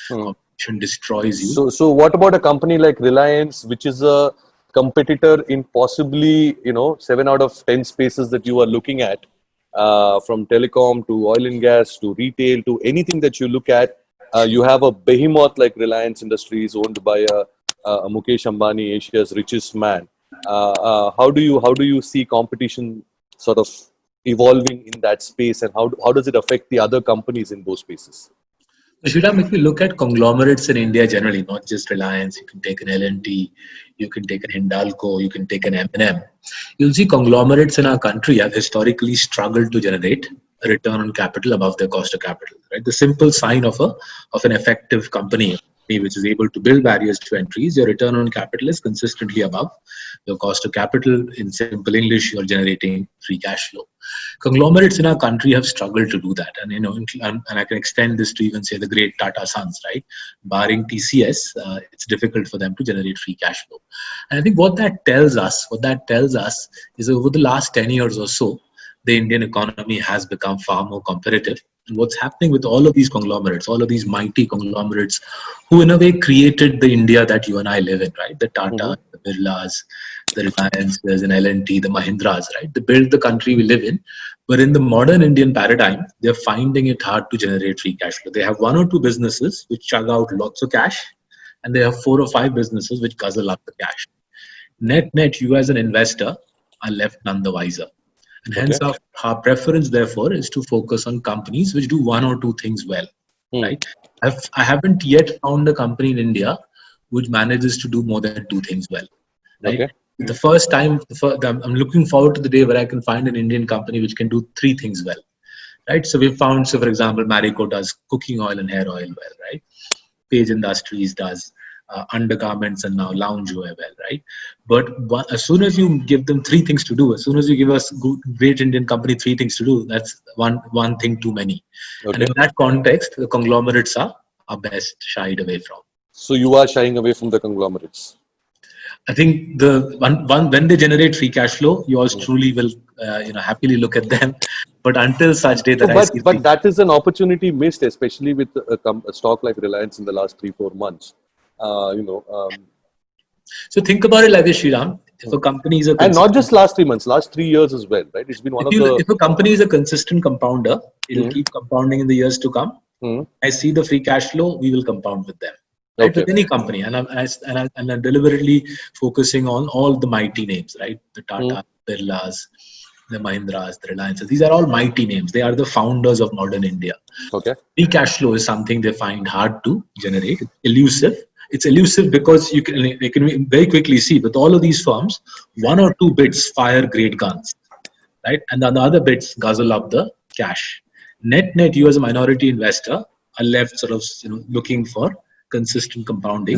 Competition destroys you. So what about a company like Reliance, which is a competitor in possibly 7 out of 10 spaces that you are looking at, from telecom to oil and gas to retail to anything that you look at. You have a behemoth like Reliance Industries, owned by a Mukesh Ambani, Asia's richest man. How do you see competition sort of evolving in that space, and how does it affect the other companies in those spaces? Sriram, if you look at conglomerates in India generally, not just Reliance, you can take an L&T, you can take an Hindalco, you can take an M&M. You'll see conglomerates in our country have historically struggled to generate a return on capital above their cost of capital. Right? The simple sign of an effective company which is able to build barriers to entries, your return on capital is consistently above your cost of capital. In simple English, you're generating free cash flow. Conglomerates in our country have struggled to do that, and I can extend this to even say the great Tata Sons, right? Barring TCS, it's difficult for them to generate free cash flow. And I think what that tells us is over the last 10 years or so, the Indian economy has become far more competitive. And what's happening with all of these conglomerates, all of these mighty conglomerates, who in a way created the India that you and I live in, right? The Tata, the Birlas, the Reliances, and L&T, the Mahindras, right? They built the country we live in. But in the modern Indian paradigm, they're finding it hard to generate free cash flow. They have 1 or 2 businesses which chug out lots of cash, and they have 4 or 5 businesses which guzzle up the cash. Net, you as an investor are left none the wiser. And hence our preference, therefore, is to focus on companies which do 1 or 2 things well. Right? I haven't yet found a company in India which manages to do more than 2 things well. Right? Okay. The first time, I'm looking forward to the day where I can find an Indian company which can do 3 things well. Right? So we've found, for example, Marico does cooking oil and hair oil well. Right? Page Industries does undergarments and now loungewear well, right? But as soon as you give them 3 things to do, as soon as you give us great Indian company 3 things to do, that's one thing too many. Okay. And in that context, the conglomerates are best shied away from. So you are shying away from the conglomerates? I think when they generate free cash flow, yours truly will happily look at them. But until such day that but that is an opportunity missed, especially with a stock like Reliance in the last 3-4 months. So think about it like this, Sriram. If a company is and not just last 3 months, last 3 years as well, right? It's been if a company is a consistent compounder, it'll keep compounding in the years to come. I see the free cash flow, we will compound with them. Right? With any company, and I'm deliberately focusing on all the mighty names, right? The Tata, Birlas, the Mahindras, the Reliances. These are all mighty names. They are the founders of modern India. Okay. Free cash flow is something they find hard to generate. It's elusive. It's elusive because you can very quickly see with all of these firms, 1 or 2 bits fire great guns, right? And then the other bits guzzle up the cash. Net, you as a minority investor are left sort of looking for consistent compounding.